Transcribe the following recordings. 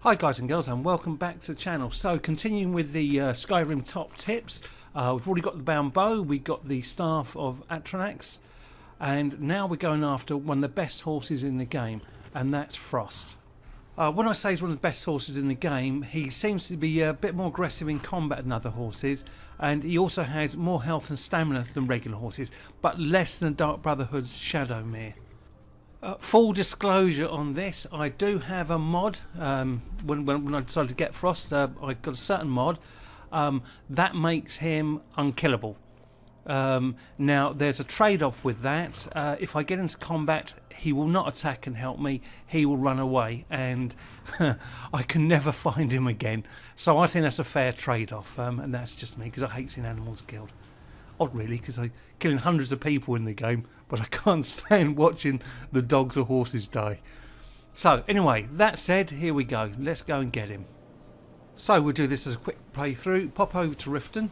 Hi guys and girls, and welcome back to the channel. So continuing with the Skyrim top tips, we've already got the bound bow, we've got the staff of Atronax, and now we're going after one of the best horses in the game, and that's Frost. When I say he's one of the best horses in the game, he seems to be a bit more aggressive in combat than other horses, and he also has more health and stamina than regular horses, but less than Dark Brotherhood's Shadowmere. Full disclosure on this, I do have a mod. When I decided to get Frost, I got a certain mod that makes him unkillable. Now there's a trade-off with that. If I get into combat, he will not attack and help me, he will run away, and I can never find him again. So I think that's a fair trade-off, and that's just me, because I hate seeing animals killed. Odd really, because I'm killing hundreds of people in the game, but I can't stand watching the dogs or horses die. So anyway, that said, here we go. Let's go and get him. So we'll do this as a quick playthrough. Pop over to Riften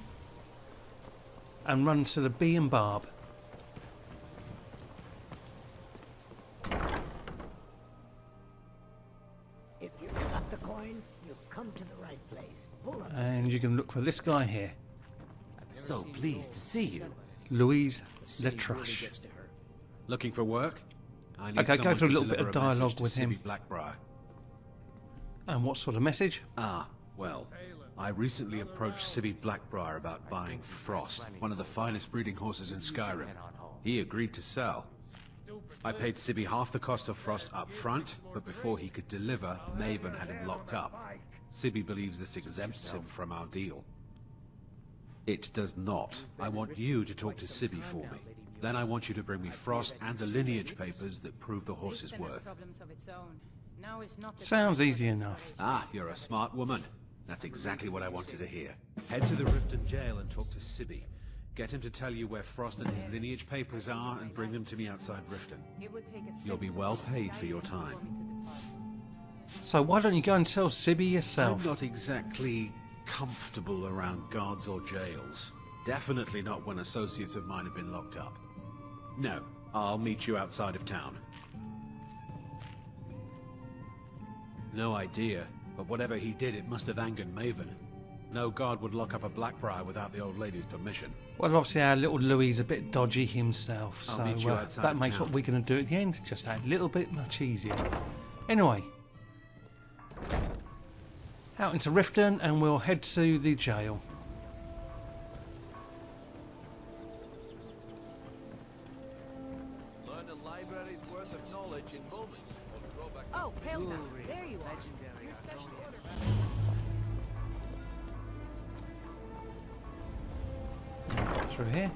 and run to the Bee and Barb. If you've got the coin, you've come to the right place. And you can look for this guy here. So pleased to see you. Louise Letrush. Looking for work? I need Okay, go someone through a to little bit deliver of a message dialogue to with him. Sibby Blackbriar. And what sort of message? Well, I recently approached Sibby Blackbriar about buying Frost, one of the finest breeding horses in Skyrim. He agreed to sell. I paid Sibby half the cost of Frost up front, but before he could deliver, Maven had him locked up. Sibby believes this exempts him from our deal. It does not. I want you to talk to Sibby for me. Then I want you to bring me Frost and the lineage papers that prove the horse's worth. Sounds easy enough. Ah, you're a smart woman. That's exactly what I wanted to hear. Head to the Riften jail and talk to Sibby. Get him to tell you where Frost and his lineage papers are and bring them to me outside Riften. You'll be well paid for your time. So why don't you go and tell Sibby yourself? I'm not exactly comfortable around guards or jails. Definitely not when associates of mine have been locked up. No, I'll meet you outside of town. No idea, but whatever he did, it must have angered Maven. No guard would lock up a Blackbriar without the old lady's permission. Well, obviously our little Louis is a bit dodgy himself, I'll so meet you outside that of makes town. what we're going to do at the end just that little bit much easier. Anyway, out into Riften and we'll head to the jail. Learn a library's worth of knowledge in moments. Oh, Helga, there you are. Your special order. Through here.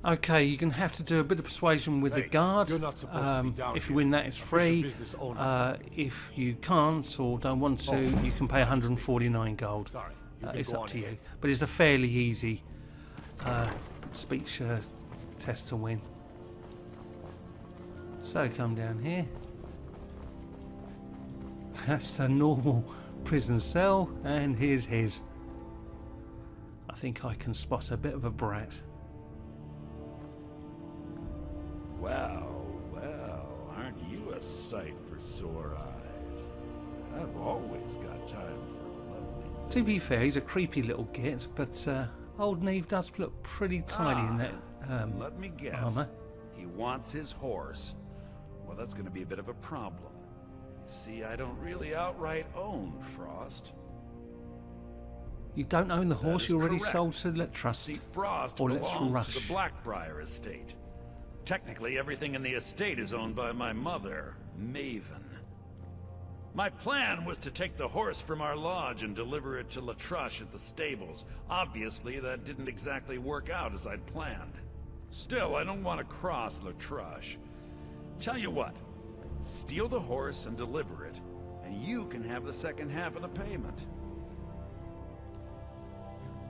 Okay, you're going to have to do a bit of persuasion with the guard. you're not supposed to be down if you here. win that, it's Official free. business only. If you can't or don't want to, you can pay 149 gold. Sorry, you can It's go up on to you. ahead. But it's a fairly easy speech test to win. So come down here. That's a normal prison cell, and here's his. I think I can spot a bit of a brat. Well, well, aren't you a sight for sore eyes? I've always got time for lovely... To be fair, he's a creepy little git, but old Neve does look pretty tiny in that Let me guess. armour. He wants his horse. Well, that's going to be a bit of a problem. You see, I don't really outright own Frost. You don't own the horse is you already correct. sold to Letrush. See, Frost Or belongs to Letrush. the Blackbriar estate. Technically, everything in the estate is owned by my mother, Maven. My plan was to take the horse from our lodge and deliver it to Letrush at the stables. Obviously, that didn't exactly work out as I'd planned. Still, I don't want to cross Letrush. Tell you what, steal the horse and deliver it, and you can have the second half of the payment.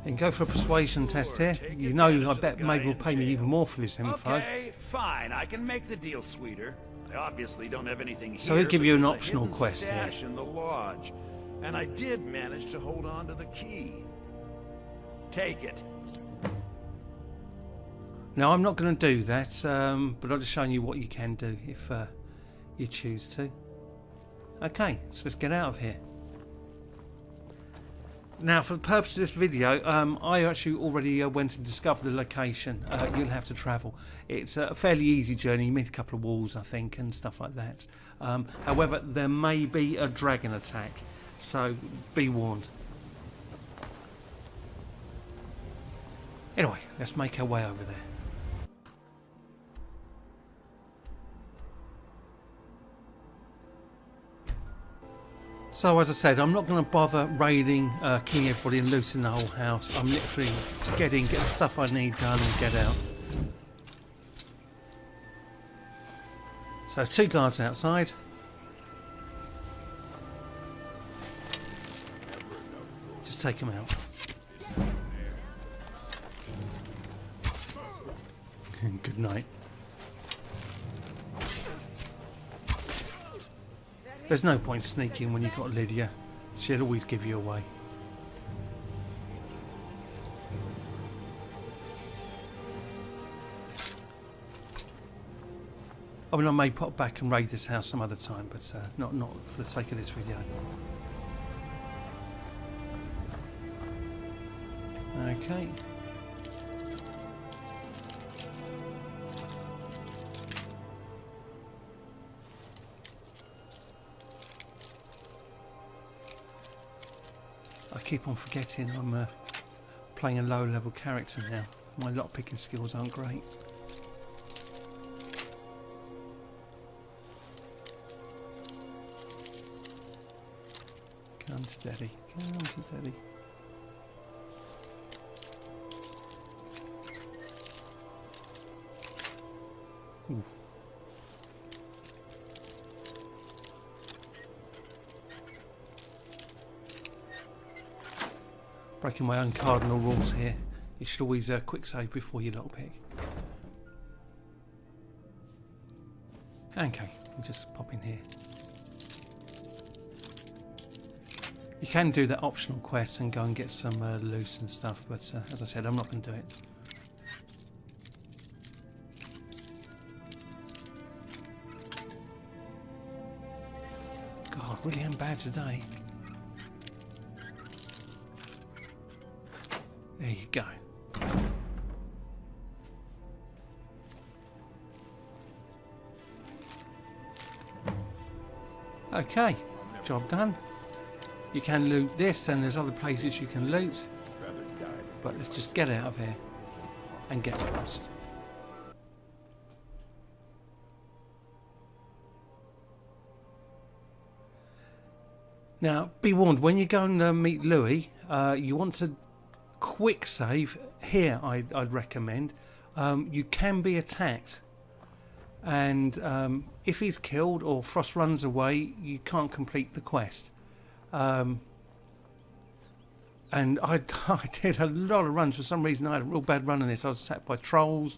And go for a persuasion test here. Take You know, advantage I of bet the guy Maeve will in pay me jail. even more for this info. Okay, fine. I can make the deal sweeter. I obviously don't have anything here. So he'll give you an but there's a optional hidden quest here. stash in the lodge, and I did manage to hold on to the key. Take it. Now, I'm not going to do that, but I'm just showing you what you can do if you choose to. Okay, so let's get out of here. Now, for the purpose of this video, I actually already went and discovered the location. You'll have to travel. It's a fairly easy journey. You meet a couple of walls, I think, and stuff like that. However, there may be a dragon attack, so be warned. Anyway, let's make our way over there. So as I said, I'm not going to bother raiding, killing everybody and looting the whole house. I'm literally get the stuff I need done and get out. So there's 2 guards outside. Just take them out. Good night. There's no point sneaking when you've got Lydia. She'll always give you away. I mean, I may pop back and raid this house some other time, but not for the sake of this video. Okay. I keep on forgetting I'm playing a low-level character now. My lockpicking skills aren't great. Come to daddy, come to daddy. Ooh. Breaking my own cardinal rules here. You should always quick save before you lockpick. Okay, just pop in here. You can do that optional quest and go and get some loot and stuff, but as I said, I'm not going to do it. God, really am bad today. There you go. Okay, job done. You can loot this, and there's other places you can loot. But let's just get out of here and get Frost. Now, be warned, when you go and meet Louis, you want to quick save here. I'd recommend. You can be attacked, and if he's killed or Frost runs away, you can't complete the quest. And I did a lot of runs. For some reason, I had a real bad run in this. I was attacked by trolls,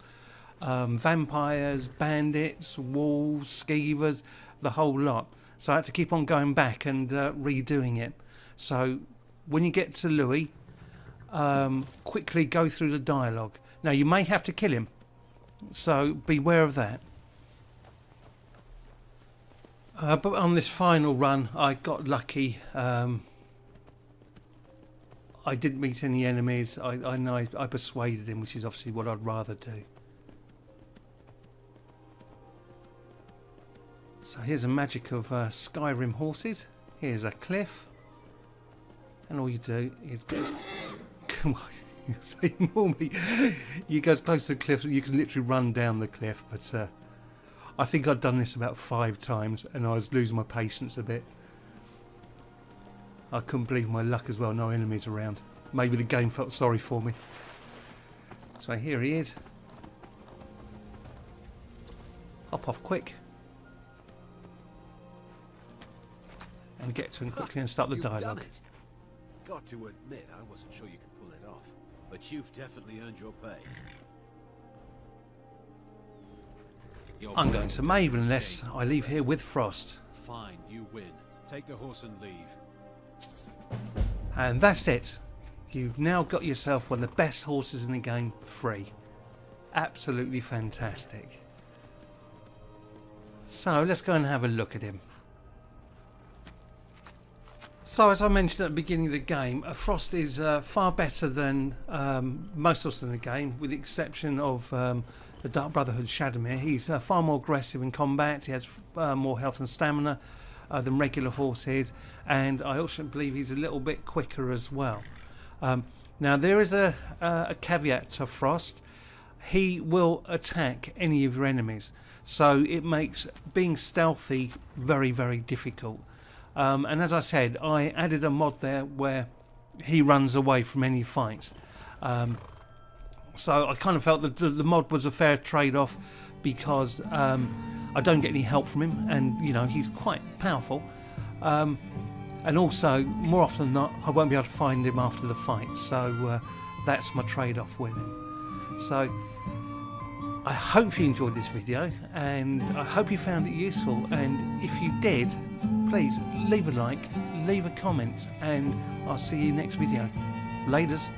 vampires, bandits, wolves, skeevers, the whole lot. So I had to keep on going back and redoing it. So when you get to Louis, quickly go through the dialogue. Now you may have to kill him, so beware of that. But on this final run, I got lucky. I didn't meet any enemies. I know I persuaded him, which is obviously what I'd rather do. So here's a magic of Skyrim horses. Here's a cliff, and all you do is go. Come on. So normally you go as close to the cliff, you can literally run down the cliff, but I think I'd done this about 5 times and I was losing my patience a bit. I couldn't believe my luck as well, no enemies around. Maybe the game felt sorry for me. So here he is. Hop off quick. And get to him quickly and start the dialogue. Got to admit, I wasn't sure you could pull it off, but you've definitely earned your pay. I'm going to Maven unless I leave here with Frost. Fine, you win. Take the horse and leave. And that's it. You've now got yourself one of the best horses in the game free. Absolutely fantastic. So let's go and have a look at him. So as I mentioned at the beginning of the game, Frost is far better than most of us in the game, with the exception of the Dark Brotherhood Shadowmere. He's far more aggressive in combat. He has more health and stamina than regular horses, and I also believe he's a little bit quicker as well. Now there is a caveat to Frost. He will attack any of your enemies, so it makes being stealthy very, very difficult. And as I said, I added a mod there where he runs away from any fights. So I kind of felt that the mod was a fair trade-off, because I don't get any help from him, and you know, he's quite powerful. And also, more often than not, I won't be able to find him after the fight, so that's my trade-off with him. So I hope you enjoyed this video, and I hope you found it useful, and if you did, please leave a like, leave a comment, and I'll see you next video. Laters.